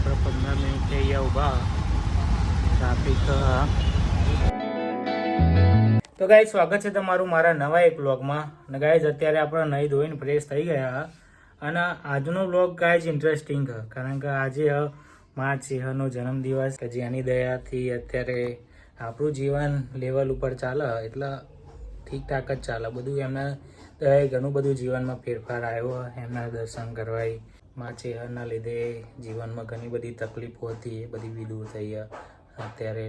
આપણે 15 મિનિટ થઈ ઊભા ટ્રાફિક. તો ગાઈસ સ્વાગત છે તમારું મારા નવા એક વ્લોગમાં. અને ગાઈસ અત્યારે આપણે નહીં ધોઈને ફ્રેશ થઈ ગયા અને આજનો વ્લોગ ગાઈસ ઇન્ટરેસ્ટિંગ છે કારણ કે આજે મા સિંહનો જન્મદિવસ કે જેની દયાથી અત્યારે આપણું જીવન લેવલ ઉપર ચાલે એટલે ઠીકઠાક જ ચાલે બધું. એમના દયાએ ઘણું બધું જીવનમાં ફેરફાર આવ્યો. એમના દર્શન કરવાય મા ચેહરના લીધે જીવનમાં ઘણી બધી તકલીફો હતી એ બધી બી દૂર થઈ ગયા. અત્યારે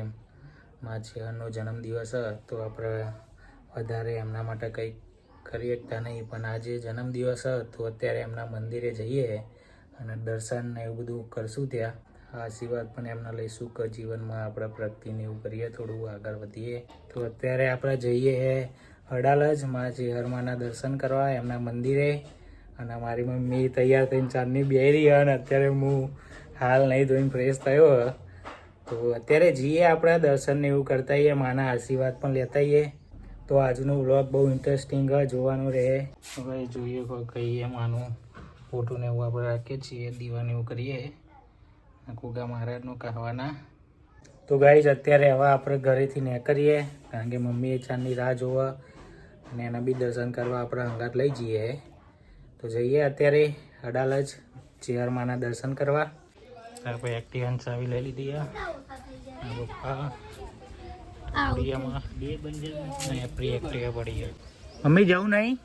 મા ચેહરનો જન્મદિવસ તો આપણે વધારે એમના માટે કંઈક કરી શકતા નહીં, પણ આજે જન્મદિવસ તો અત્યારે એમના મંદિરે જઈએ અને દર્શન ને એવું બધું કરશું. ત્યાં આશીર્વાદ પણ એમના લઈશું કે જીવનમાં આપણે પ્રગતિને એવું કરીએ, થોડું આગળ વધીએ. તો અત્યારે આપણે જઈએ અડાલજ મા ચેહરમાના દર્શન કરવા એમના મંદિરે. અને મારી મમ્મી તૈયાર થઈને ચાંદની બેરી અને અત્યારે હું હાલ નહીં ધોઈને ફ્રેશ થયો. તો અત્યારે જઈએ આપણે દર્શન ને એવું કરતા આવીએ, માના આશીર્વાદ પણ લેતા આવીએ. તો આજનો વ્લોગ બહુ ઇન્ટરેસ્ટિંગ જોવાનું રહે. હવે જોઈએ કહીએ માનું ફોટો ને એવું આપણે રાખીએ છીએ, દીવાને એવું કરીએ કુગા મહારાજનું કહેવાના. તો ગાઈઝ અત્યારે હવે આપણે ઘરેથી નીકળીએ કારણ કે મમ્મીએ ચાંદની રાહ જોવા અને એના બી દર્શન કરવા આપણે હંગાત લઈ જઈએ. તો જઈએ અત્યારે અડાલજ ચેહરમાના દર્શન કરવા. આપણે એક્ટિવાની ચાવી લઈ લીધી. મમ્મી જવું નહીં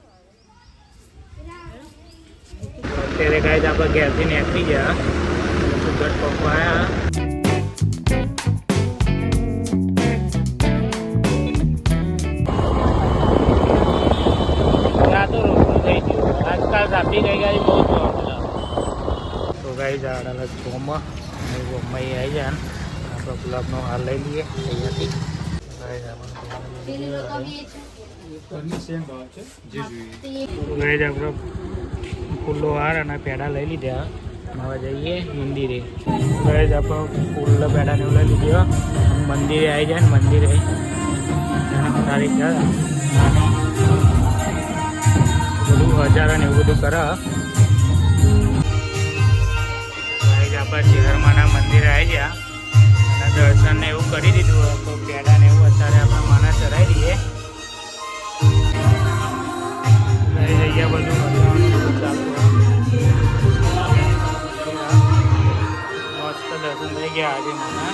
અત્યારે ગાય આપણે ઘેરથી નીકળી ગયા. સુગર પપ્પા આવ્યા. તો રોકડું થઈ ગયું આજકાલ સાપી ગઈ ગાડી બહુ પ્રોબ્લેમ. તો ગાઈ જાડા ગોમાં આવી જાય ને આપણે ગુલાબનો હાર લઈ લઈએ અહીંયાથી. આપણે ફૂલો હાર અને પેડા લઈ લીધા. હવે જઈએ મંદિરે. ગઈ આપણે ફૂલ પેડાને એવું લઈ લીધું. મંદિરે આવી જાય ને મંદિરે તારીખ બધું હજારા ને એવું બધું કરે. આપણે ચેહરમાના મંદિરે આવી ગયા અને દર્શન ને એવું કરી દીધું. તો પેડા ને એવું અત્યારે આપણે માના ચડાવી દઈએ. જગ્યા બધું મસ્ત દર્શન થઈ ગયા આજે માના.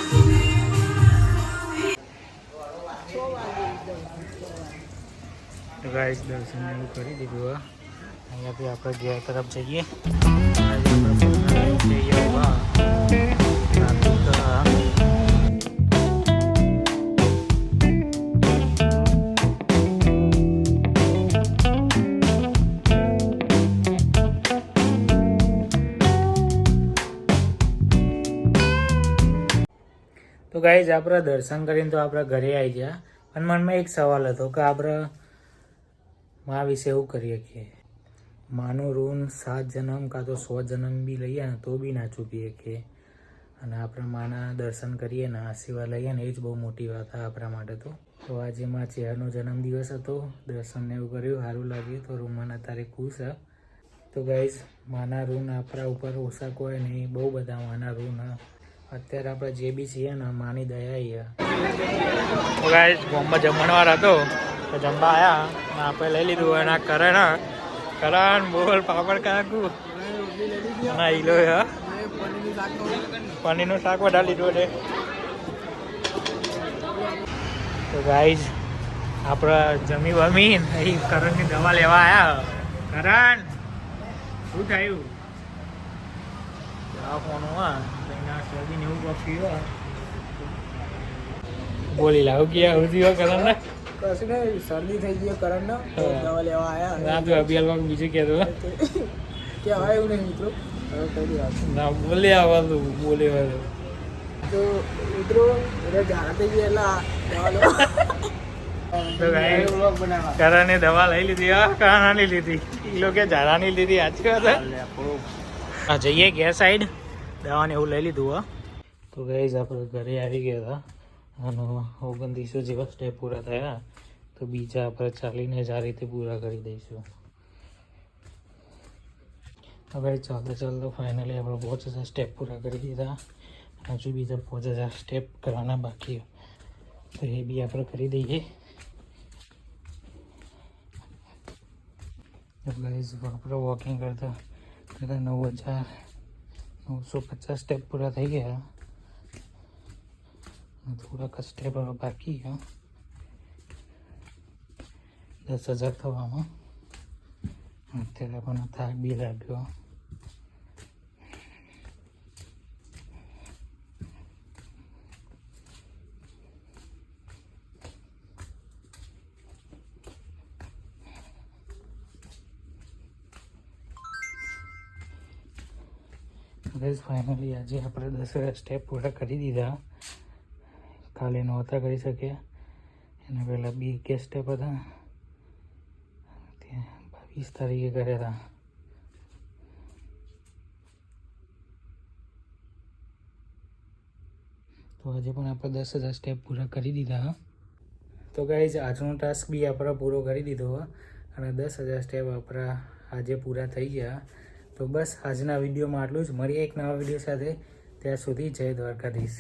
ગાઈસ દર્શન એવું કરી દીધું. અહીંયાથી આપણે ઘેર તરફ જઈએ. તો ગાઈઝ આપણે દર્શન કરીને તો આપણે ઘરે આવી ગયા. પણ મનમાં એક સવાલ હતો કે આપણે મા વિશે એવું કરીએ કે માનું ઋણ 7 જન્મ કાં તો 100 જન્મ બી લઈએ ને તો બી ના ચૂકીએ કે. અને આપણે માના દર્શન કરીએ ને આશીર્વાદ લઈએ ને એ જ બહુ મોટી વાત આપણા માટે. તો આજે મા ચેહરનો જન્મદિવસ હતો. દર્શનને એવું કર્યું, સારું લાગ્યું. તો રૂમાન અત્યારે ખુશ છે. તો ગાઈઝ માના ઋણ આપણા ઉપર ઓછા કોઈ નહીં, બહુ બધા માના ઋણ. અત્યારે આપણે જે બી છીએ ને માની દયા. તો ગાઈઝ ગામમાં જમણવાર હતો તો જમવા આવ્યા ને આપણે લઈ લીધું. અને કરણ બોલ પાપડ કાકુ ના ઈલો પનીરનું શાક વધારે લીધું છે. તો ગાઈઝ આપણે જમી વમી અહીં કરણની દવા લેવા આવ્યા. કરણ શું થયું? દવાખાનું શરદી ને એવું પીવા બોલી લાવ ગયા સુધી કરણ ને કશું નહીં શરદી થઈ ગઈ કરણ ને દવા લેવા આવ્યા. તું અભિયાલ બીજું કહેતો કહેવાય એવું નહીં મિત્રો. ના બોલે આવવાનું બોલે તો મિત્રો ઝાડા થઈ ગયા એટલે કરણે દવા લઈ લીધી. કાનાની લીધી એ લોકો ઝાડાની લીધી. આછી વાત જઈએ ગેર સાઈડ દવાને એવું લઈ લીધું. તો ગાઈઝ આપણે ઘરે આવી ગયા હતા અને 2900 જેવા સ્ટેપ પૂરા થયા. તો બીજા આપણે ચાલીને જ આ રીતે પૂરા કરી દઈશું. હવે ચાલતો ફાઇનલી આપણે 5000 સ્ટેપ પૂરા કરી દીધા. હજુ બીજા 5000 સ્ટેપ કરવાના બાકી, તો એ બી આપણે કરી દઈએ. ગાઈઝ આપણે વોકિંગ કરતા 9950 સ્ટેપ પૂરા થઈ ગયા. થોડાક સ્ટેપ હવે બાકી, 10,000 થવામાં. અત્યારે પણ થાક બી લાગ્યો. ગાઈઝ ફાઇનલી આજે આપણે 10,000 સ્ટેપ પૂરા કરી દીધા. કાલે નહોતા કરી શક્યા, એના પહેલાં બી કે સ્ટેપ હતા, ત્યાં 22 તારીખે કર્યા હતા. તો આજે પણ આપણે 10,000 સ્ટેપ પૂરા કરી દીધા. તો ગાઈઝ આજનો ટાસ્ક બી આપણે પૂરો કરી દીધો અને 10,000 સ્ટેપ આપણા આજે પૂરા થઈ ગયા. તો બસ આજના વિડીયોમાં આટલું જ. મળીએ એક નવા વિડીયો સાથે. ત્યાં સુધી જય દ્વારકાધીશ.